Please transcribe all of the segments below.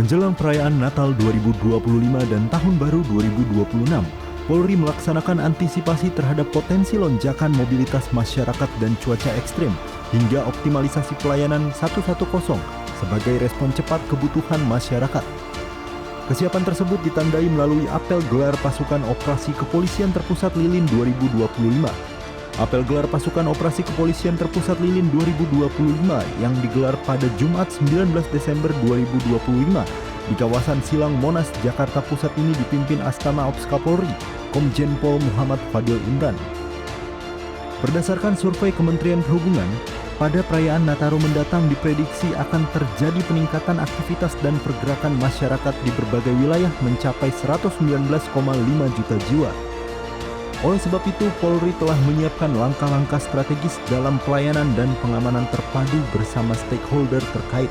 Menjelang perayaan Natal 2025 dan Tahun Baru 2026, Polri melaksanakan antisipasi terhadap potensi lonjakan mobilitas masyarakat dan cuaca ekstrem hingga optimalisasi pelayanan 110 sebagai respon cepat kebutuhan masyarakat. Kesiapan tersebut ditandai melalui apel gelar pasukan operasi kepolisian terpusat Lilin 2025. Apel gelar pasukan operasi kepolisian terpusat Lilin 2025 yang digelar pada Jumat 19 Desember 2025 di kawasan Silang Monas, Jakarta Pusat ini dipimpin Astana Ops Kapolri, Komjen Pol Muhammad Fadil Imran. Berdasarkan survei Kementerian Perhubungan, pada perayaan Nataru mendatang diprediksi akan terjadi peningkatan aktivitas dan pergerakan masyarakat di berbagai wilayah mencapai 119,5 juta jiwa. Oleh sebab itu, Polri telah menyiapkan langkah-langkah strategis dalam pelayanan dan pengamanan terpadu bersama stakeholder terkait,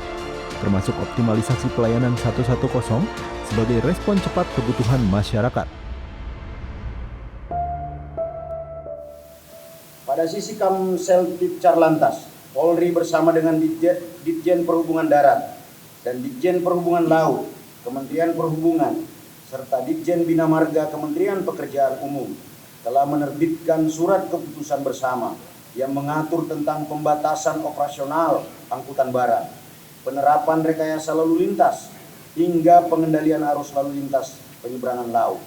termasuk optimalisasi pelayanan 110 sebagai respon cepat kebutuhan masyarakat. Pada sisi Kamsel Tipcar Lantas, Polri bersama dengan Ditjen Perhubungan Darat dan Ditjen Perhubungan Laut, Kementerian Perhubungan, serta Ditjen Bina Marga Kementerian Pekerjaan Umum telah menerbitkan surat keputusan bersama yang mengatur tentang pembatasan operasional angkutan barang, penerapan rekayasa lalu lintas, hingga pengendalian arus lalu lintas penyeberangan laut.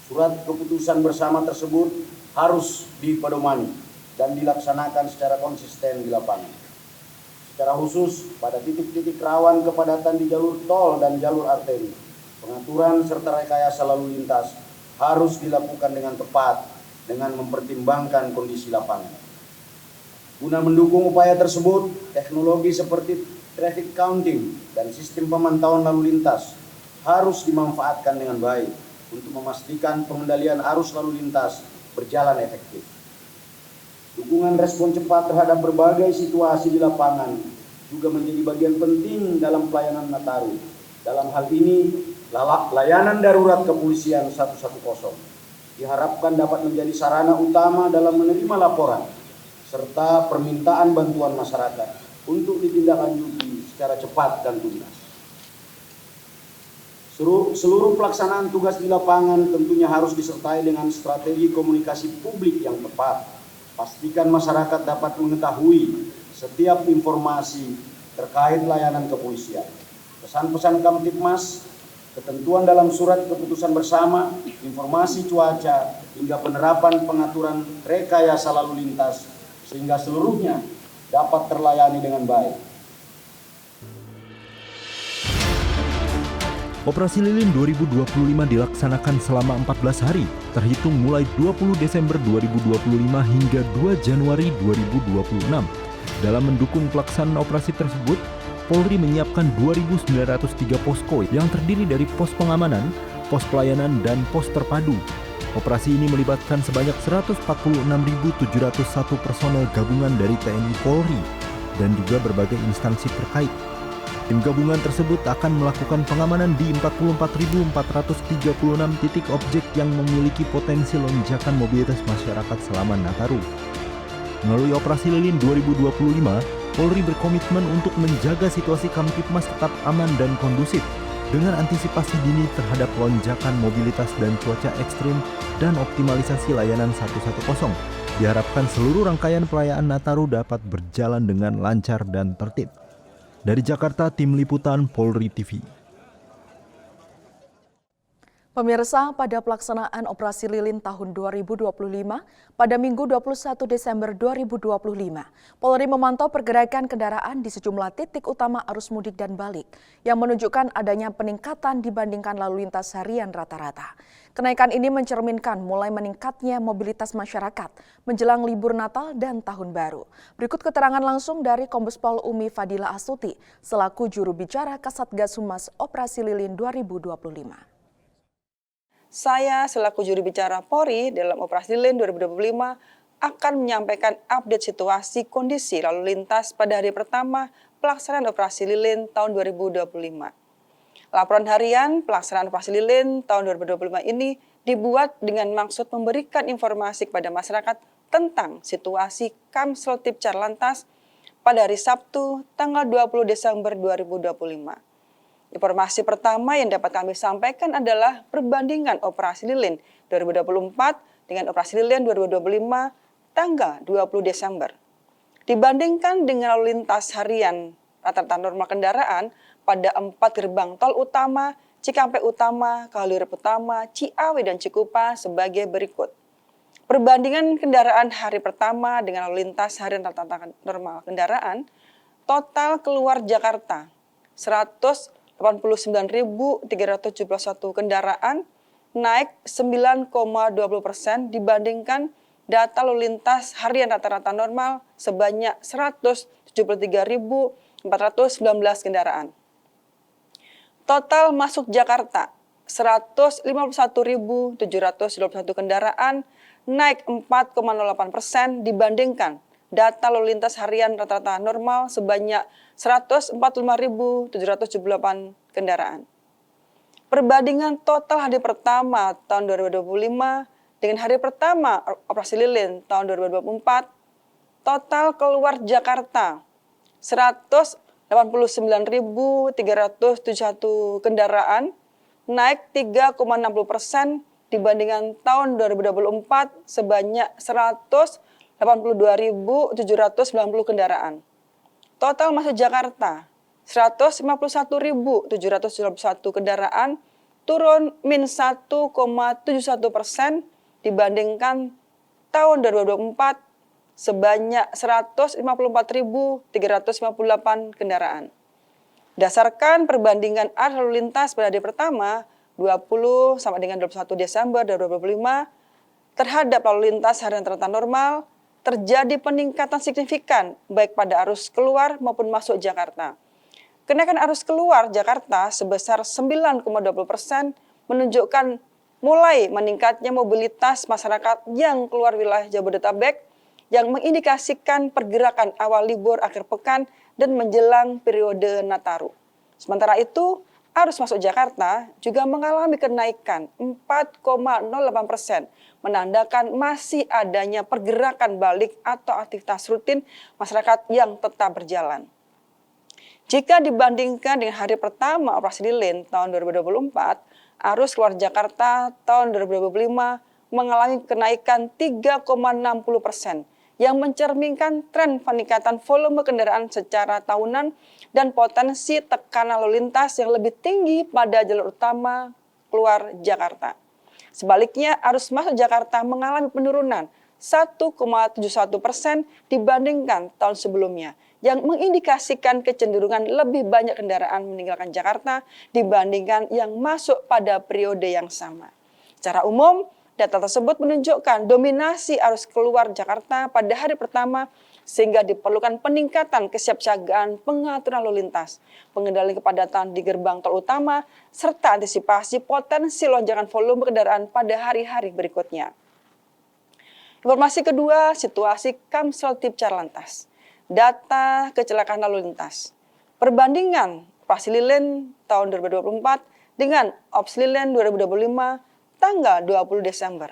Surat keputusan bersama tersebut harus dipedomani dan dilaksanakan secara konsisten di lapangan. Secara khusus, pada titik-titik rawan kepadatan di jalur tol dan jalur arteri, pengaturan serta rekayasa lalu lintas harus dilakukan dengan tepat dengan mempertimbangkan kondisi lapangan. Guna mendukung upaya tersebut, teknologi seperti traffic counting dan sistem pemantauan lalu lintas harus dimanfaatkan dengan baik untuk memastikan pengendalian arus lalu lintas berjalan efektif. Dukungan respon cepat terhadap berbagai situasi di lapangan juga menjadi bagian penting dalam pelayanan Nataru. Dalam hal ini, layanan darurat kepolisian 110 diharapkan dapat menjadi sarana utama dalam menerima laporan serta permintaan bantuan masyarakat untuk ditindaklanjuti secara cepat dan tuntas. Seluruh pelaksanaan tugas di lapangan tentunya harus disertai dengan strategi komunikasi publik yang tepat. Pastikan masyarakat dapat mengetahui setiap informasi terkait layanan kepolisian. Pesan-pesan Kamtipmas, ketentuan dalam surat keputusan bersama, informasi cuaca, hingga penerapan pengaturan rekayasa lalu lintas sehingga seluruhnya dapat terlayani dengan baik. Operasi Lilin 2025 dilaksanakan selama 14 hari, terhitung mulai 20 Desember 2025 hingga 2 Januari 2026. Dalam mendukung pelaksanaan operasi tersebut, Polri menyiapkan 2.903 posko yang terdiri dari pos pengamanan, pos pelayanan, dan pos terpadu. Operasi ini melibatkan sebanyak 146.701 personel gabungan dari TNI Polri dan juga berbagai instansi terkait. Tim gabungan tersebut akan melakukan pengamanan di 44.436 titik objek yang memiliki potensi lonjakan mobilitas masyarakat selama Nataru. Melalui Operasi Lilin 2025, Polri berkomitmen untuk menjaga situasi Kamtipmas tetap aman dan kondusif dengan antisipasi dini terhadap lonjakan mobilitas dan cuaca ekstrim dan optimalisasi layanan 110. Diharapkan seluruh rangkaian perayaan Nataru dapat berjalan dengan lancar dan tertib. Dari Jakarta, Tim Liputan Polri TV. Pemirsa, pada pelaksanaan Operasi Lilin tahun 2025, pada Minggu 21 Desember 2025, Polri memantau pergerakan kendaraan di sejumlah titik utama arus mudik dan balik, yang menunjukkan adanya peningkatan dibandingkan lalu lintas harian rata-rata. Kenaikan ini mencerminkan mulai meningkatnya mobilitas masyarakat menjelang libur Natal dan Tahun Baru. Berikut keterangan langsung dari Kombes Pol Umi Fadila Astuti, selaku juru bicara Kasatgas Humas Operasi Lilin 2025. Saya selaku juru bicara Polri dalam Operasi Lilin 2025 akan menyampaikan update situasi kondisi lalu lintas pada hari pertama pelaksanaan Operasi Lilin tahun 2025. Laporan harian pelaksanaan Operasi Lilin tahun 2025 ini dibuat dengan maksud memberikan informasi kepada masyarakat tentang situasi Kamsel Tipcar Lantas pada hari Sabtu tanggal 20 Desember 2025. Informasi pertama yang dapat kami sampaikan adalah perbandingan operasi lilin 2024 dengan operasi lilin 2025 tanggal 20 Desember. Dibandingkan dengan lalu lintas harian rata-rata normal kendaraan pada 4 gerbang tol utama, Cikampek Utama, Kaliurip Utama, Ciawi, dan Cikupa sebagai berikut. Perbandingan kendaraan hari pertama dengan lalu lintas harian rata-rata normal kendaraan, total keluar Jakarta 189.371 kendaraan, naik 9,20% dibandingkan data lalu lintas harian rata-rata normal sebanyak 173.419 kendaraan. Total masuk Jakarta 151.721 kendaraan, naik 4,08% dibandingkan data lalu lintas harian rata-rata normal sebanyak 145.778 kendaraan. Perbandingan total hari pertama tahun 2025 dengan hari pertama operasi lilin tahun 2024, total keluar Jakarta 189.371 kendaraan, naik 3,60% dibandingkan tahun 2024 sebanyak 182.790 kendaraan. Total masuk Jakarta 151.791 kendaraan, turun min 1,71% dibandingkan tahun 2024 sebanyak 154.358 kendaraan. Berdasarkan perbandingan arus lalu lintas pada hari pertama 20 sampai dengan 21 Desember 2025 terhadap lalu lintas harian rata normal, terjadi peningkatan signifikan baik pada arus keluar maupun masuk Jakarta. Kenaikan arus keluar Jakarta sebesar 9,20% menunjukkan mulai meningkatnya mobilitas masyarakat yang keluar wilayah Jabodetabek, yang mengindikasikan pergerakan awal libur akhir pekan dan menjelang periode Nataru. Sementara itu, arus masuk Jakarta juga mengalami kenaikan 4,08%, menandakan masih adanya pergerakan balik atau aktivitas rutin masyarakat yang tetap berjalan. Jika dibandingkan dengan hari pertama operasi lilin tahun 2024, arus keluar Jakarta tahun 2025 mengalami kenaikan 3,60%, yang mencerminkan tren peningkatan volume kendaraan secara tahunan dan potensi tekanan lalu lintas yang lebih tinggi pada jalur utama keluar Jakarta. Sebaliknya, arus masuk Jakarta mengalami penurunan 1,71% dibandingkan tahun sebelumnya, yang mengindikasikan kecenderungan lebih banyak kendaraan meninggalkan Jakarta dibandingkan yang masuk pada periode yang sama. Secara umum, data tersebut menunjukkan dominasi arus keluar Jakarta pada hari pertama sehingga diperlukan peningkatan kesiapsiagaan pengaturan lalu lintas, pengendalian kepadatan di gerbang tol utama, serta antisipasi potensi lonjakan volume kendaraan pada hari-hari berikutnya. Informasi kedua, situasi Kamseltib Carlantas. Data kecelakaan lalu lintas. Perbandingan operasi lilin tahun 2024 dengan operasi lilin 2025 tanggal 20 Desember.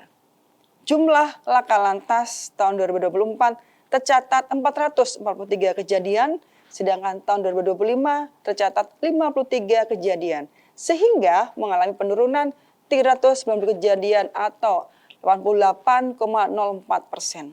Jumlah laka lantas tahun 2024 tercatat 443 kejadian, sedangkan tahun 2025 tercatat 53 kejadian, sehingga mengalami penurunan 390 kejadian atau 88,04%.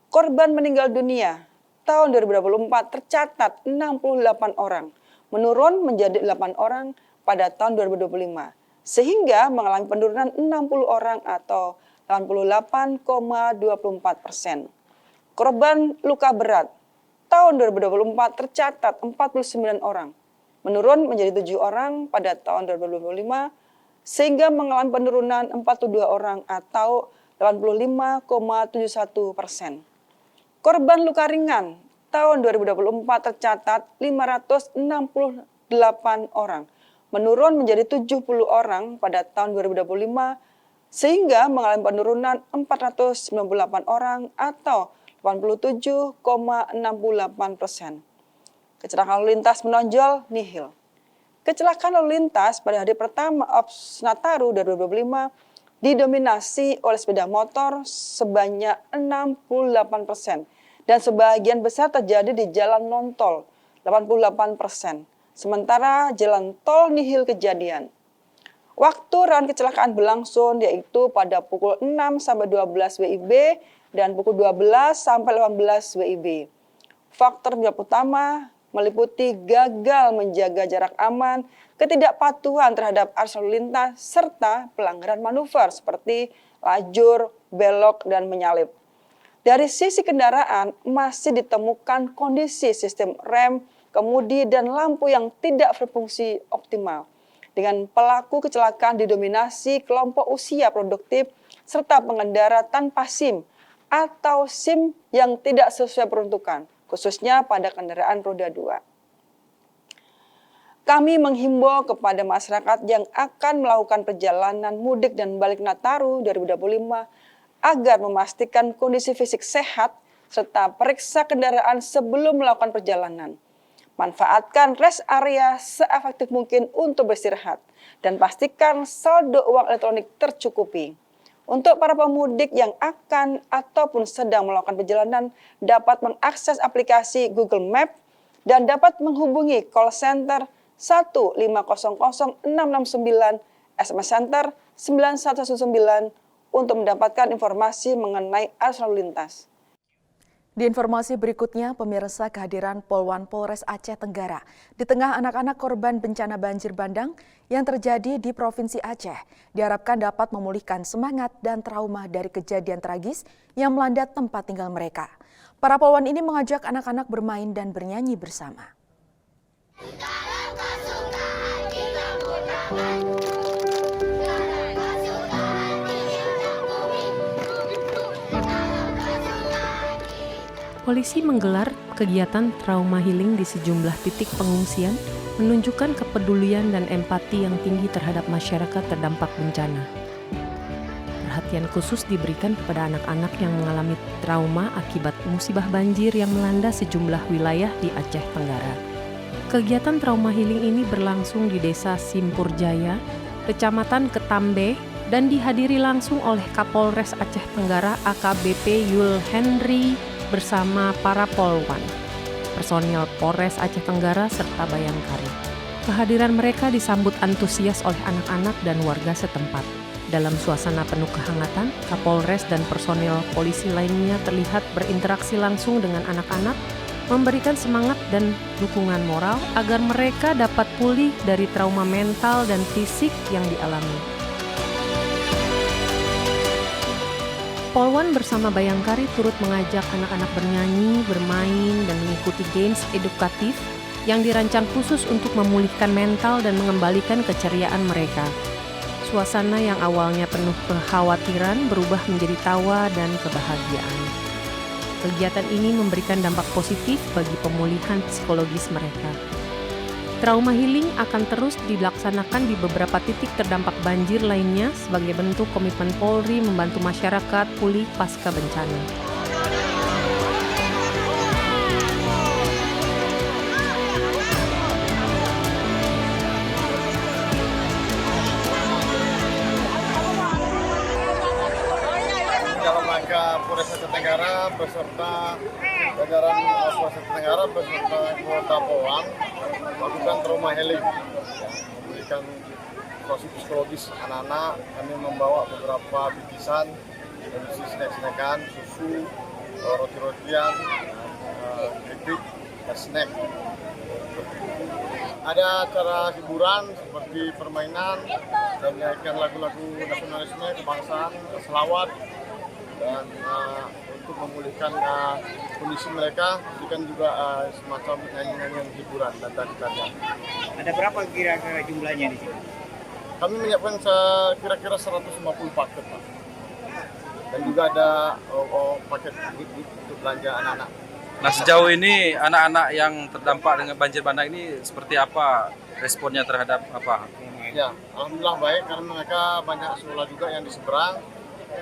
Korban meninggal dunia tahun 2024 tercatat 68 orang, menurun menjadi 8 orang pada tahun 2025. Sehingga mengalami penurunan 60 orang atau 88,24%. Korban luka berat tahun 2024 tercatat 49 orang, menurun menjadi 7 orang pada tahun 2025, sehingga mengalami penurunan 42 orang atau 85,71%. Korban luka ringan tahun 2024 tercatat 568 orang, menurun menjadi 70 orang pada tahun 2025, sehingga mengalami penurunan 498 orang atau 87,68%. Kecelakaan lalu lintas menonjol nihil. Kecelakaan lalu lintas pada hari pertama Ops Nataru 2025 didominasi oleh sepeda motor sebanyak 68% dan sebagian besar terjadi di jalan non-tol 88%. sementara jalan tol nihil kejadian. Waktu rawan kecelakaan berlangsung yaitu pada pukul 6 sampai 12 WIB dan pukul 12 sampai 18 WIB. Faktor penyebab utama meliputi gagal menjaga jarak aman, ketidakpatuhan terhadap arus lalu lintas, serta pelanggaran manuver seperti lajur, belok, dan menyalip. Dari sisi kendaraan masih ditemukan kondisi sistem rem, kemudi, dan lampu yang tidak berfungsi optimal. Dengan pelaku kecelakaan didominasi kelompok usia produktif serta pengendara tanpa SIM atau SIM yang tidak sesuai peruntukan, khususnya pada kendaraan roda 2. Kami menghimbau kepada masyarakat yang akan melakukan perjalanan mudik dan balik Nataru 2025 agar memastikan kondisi fisik sehat serta periksa kendaraan sebelum melakukan perjalanan. Manfaatkan rest area seefektif mungkin untuk beristirahat dan pastikan saldo uang elektronik tercukupi. Untuk para pemudik yang akan ataupun sedang melakukan perjalanan dapat mengakses aplikasi Google Map dan dapat menghubungi call center 1500669, SMS Center 9119 untuk mendapatkan informasi mengenai arus lalu lintas. Di informasi berikutnya, pemirsa, kehadiran Polwan Polres Aceh Tenggara di tengah anak-anak korban bencana banjir bandang yang terjadi di Provinsi Aceh diharapkan dapat memulihkan semangat dan trauma dari kejadian tragis yang melanda tempat tinggal mereka. Para polwan ini mengajak anak-anak bermain dan bernyanyi bersama. Polisi menggelar kegiatan trauma healing di sejumlah titik pengungsian, menunjukkan kepedulian dan empati yang tinggi terhadap masyarakat terdampak bencana. Perhatian khusus diberikan kepada anak-anak yang mengalami trauma akibat musibah banjir yang melanda sejumlah wilayah di Aceh Tenggara. Kegiatan trauma healing ini berlangsung di Desa Simpurjaya, Kecamatan Ketambe, dan dihadiri langsung oleh Kapolres Aceh Tenggara AKBP Yul Henry bersama para polwan, personil Polres Aceh Tenggara, serta Bayangkari. Kehadiran mereka disambut antusias oleh anak-anak dan warga setempat. Dalam suasana penuh kehangatan, Kapolres dan personil polisi lainnya terlihat berinteraksi langsung dengan anak-anak, memberikan semangat dan dukungan moral agar mereka dapat pulih dari trauma mental dan fisik yang dialami. Polwan bersama Bayangkari turut mengajak anak-anak bernyanyi, bermain, dan mengikuti games edukatif yang dirancang khusus untuk memulihkan mental dan mengembalikan keceriaan mereka. Suasana yang awalnya penuh kekhawatiran berubah menjadi tawa dan kebahagiaan. Kegiatan ini memberikan dampak positif bagi pemulihan psikologis mereka. Trauma healing akan terus dilaksanakan di beberapa titik terdampak banjir lainnya sebagai bentuk komitmen Polri membantu masyarakat pulih pasca bencana. Dalam rangka Polres Aceh Tenggara beserta jajaran Polres Aceh Tenggara beserta Kota Polwan melakukan trauma healing, memberikan proses psikologis anak-anak. Kami membawa beberapa bingkisan, berisi snack-snackan, susu, roti-rotian, keripik, dan snack. Ada acara hiburan seperti permainan dan menyanyikan lagu-lagu nasionalisme, kebangsaan, selawat, dan untuk memulihkan kondisi mereka, berikan juga semacam nyanyian hiburan dan tarian. Ada berapa kira-kira jumlahnya di sini? Kami menyiapkan kira-kira 150 paket, Pak. Dan juga ada paket untuk belanja anak-anak. Nah, sejauh ini anak-anak yang terdampak dengan banjir bandang ini seperti apa responnya terhadap apa? Ya, alhamdulillah baik karena mereka banyak sekolah juga yang di seberang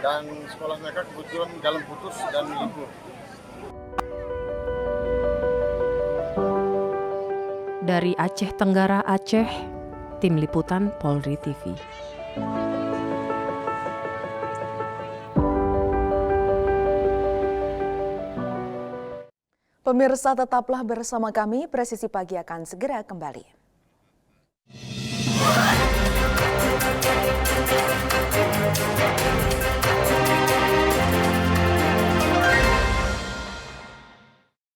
dan sekolah mereka kebetulan jalan putus dan libur. Dari Aceh Tenggara, Aceh, Tim Liputan Polri TV. Pemirsa, tetaplah bersama kami, Presisi Pagi akan segera kembali.